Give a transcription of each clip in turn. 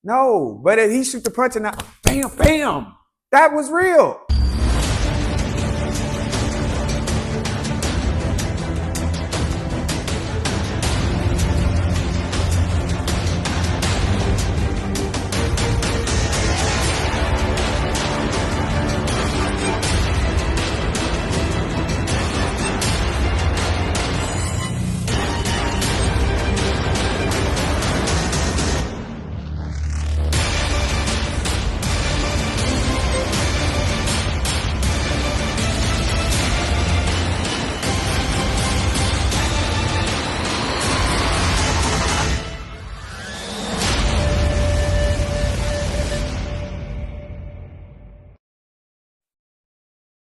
No, but if he shoot the punch and bam, bam, that was real.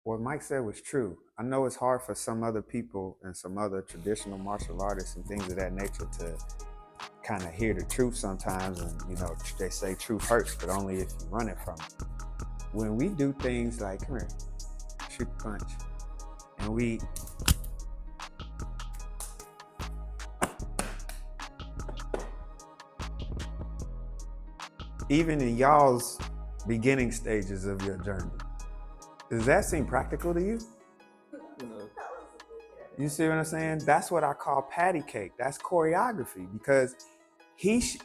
What Mike said was true. I know it's hard for some other people and some other traditional martial artists and things of that nature to kind of hear the truth sometimes. And, you know, they say truth hurts, but only if you run it from it. When we do things like, come here, shoot the punch, and we even in y'all's beginning stages of your journey, does that seem practical to you? No. You see what I'm saying? That's what I call patty cake. That's choreography, because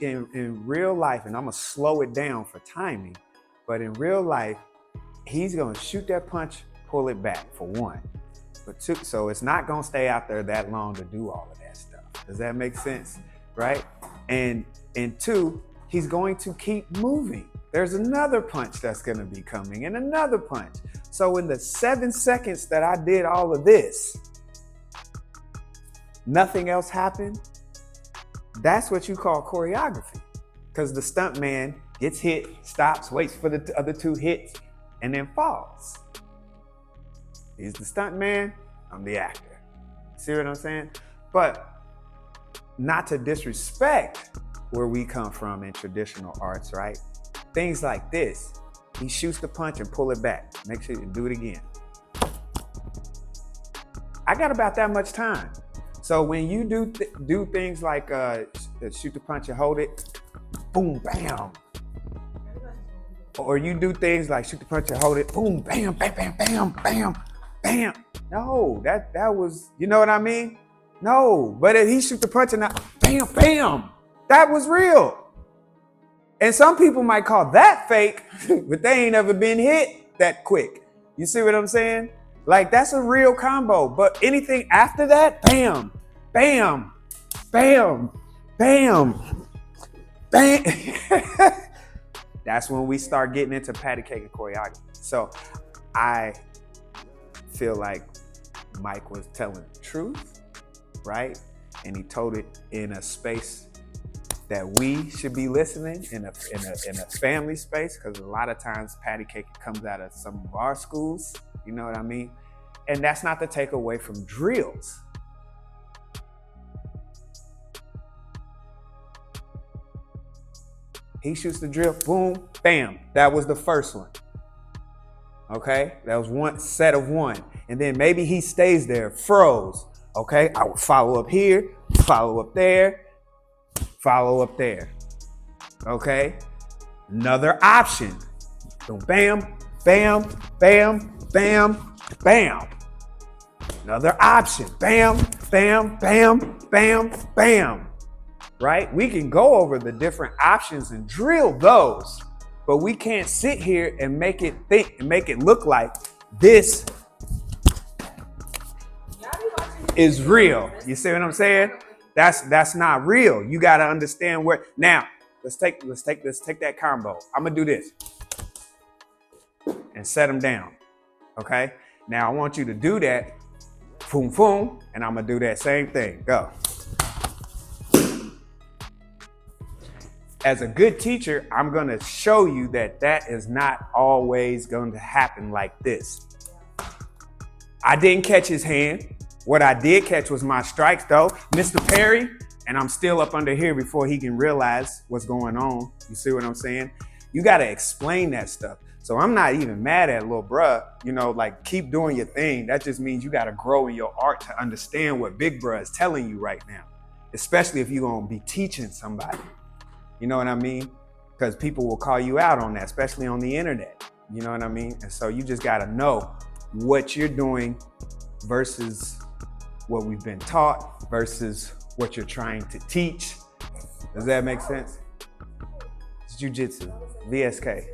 in real life, and I'm gonna slow it down for timing, but in real life, he's gonna shoot that punch, pull it back, for one. But two, so it's not gonna stay out there that long to do all of that stuff. Does that make sense? Right? And two, he's going to keep moving. There's another punch that's gonna be coming and another punch. So in the 7 seconds that I did all of this, nothing else happened. That's what you call choreography. Because the stunt man gets hit, stops, waits for the other two hits, and then falls. He's the stunt man, I'm the actor. See what I'm saying? But not to disrespect where we come from in traditional arts, right? Things like this, he shoots the punch and pull it back. Make sure you do it again. I got about that much time. So when you do things like shoot the punch and hold it, boom, bam. Or you do things like shoot the punch and hold it, boom, bam, bam, bam, bam, bam, bam. No, that was, you know what I mean? No, but if he shoot the punch and bam, bam, that was real. And some people might call that fake, but they ain't ever been hit that quick. You see what I'm saying? Like, that's a real combo. But anything after that, bam, bam, bam, bam, bam. That's when we start getting into patty cake and choreography. So I feel like Mike was telling the truth, right? And he told it in a space that we should be listening, in a family space, because a lot of times patty cake comes out of some of our schools, you know what I mean? And that's not to take away from drills. He shoots the drill, boom, bam. That was the first one. Okay, that was one set of one. And then maybe he stays there, froze. Okay, I will follow up here, follow up there, follow up there. Okay, another option. So bam, bam, bam, bam, bam. Another option. Bam, bam, bam, bam, bam. Right? We can go over the different options and drill those, but we can't sit here and make it think and make it look like this is real. You see what I'm saying? That's not real. You got to understand where. Now, let's take that combo. I'm gonna do this and set them down. Okay? Now I want you to do that. Boom, boom, and I'm gonna do that same thing. Go. As a good teacher, I'm gonna show you that that is not always going to happen like this. I didn't catch his hand. What I did catch was my strikes though. Mr. Perry, and I'm still up under here before he can realize what's going on. You see what I'm saying? You gotta explain that stuff. So I'm not even mad at little bruh, you know, like keep doing your thing. That just means you gotta grow in your art to understand what big bruh is telling you right now, especially if you're gonna be teaching somebody. You know what I mean? because people will call you out on that, especially on the internet. You know what I mean? And so you just got to know what you're doing versus what we've been taught versus what you're trying to teach. Does that make sense? It's jiu-jitsu, VSK.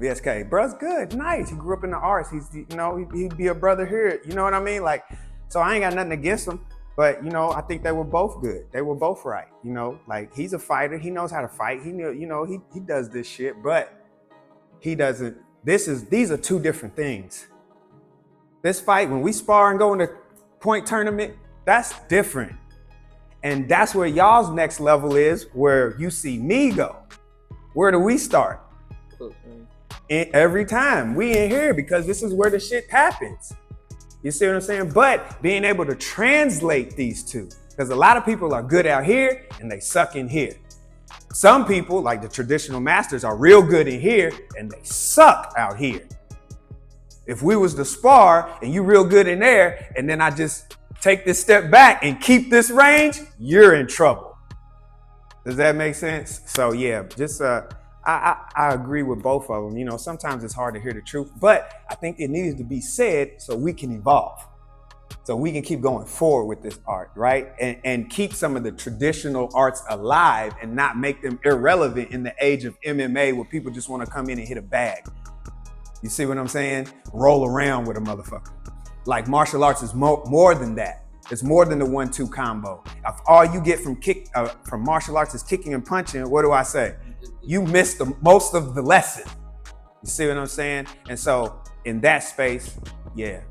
VSK, bruh's good, nice. He grew up in the arts. He's, you know, he'd be a brother here. You know what I mean? Like, so I ain't got nothing against him, but you know, I think they were both good. They were both right. You know, like he's a fighter. He knows how to fight. He knew, you know, he does this shit, but he doesn't. These are two different things. This fight, when we spar and go in the point tournament, that's different. And that's where y'all's next level is, where you see me go. Where do we start? Every time we in here, because this is where the shit happens. You see what I'm saying? But being able to translate these two, because a lot of people are good out here and they suck in here. Some people, like the traditional masters, are real good in here and they suck out here. If we was to spar and you real good in there, and then I just take this step back and keep this range, you're in trouble. Does that make sense? So yeah, just I agree with both of them. You know, sometimes it's hard to hear the truth, but I think it needs to be said so we can evolve. So we can keep going forward with this art, right? And keep some of the traditional arts alive and not make them irrelevant in the age of MMA where people just want to come in and hit a bag. You see what I'm saying? Roll around with a motherfucker. Like martial arts is more than that. It's more than the 1-2 combo. If all you get from martial arts is kicking and punching, what do I say? You missed the most of the lesson. You see what I'm saying? And so in that space, yeah.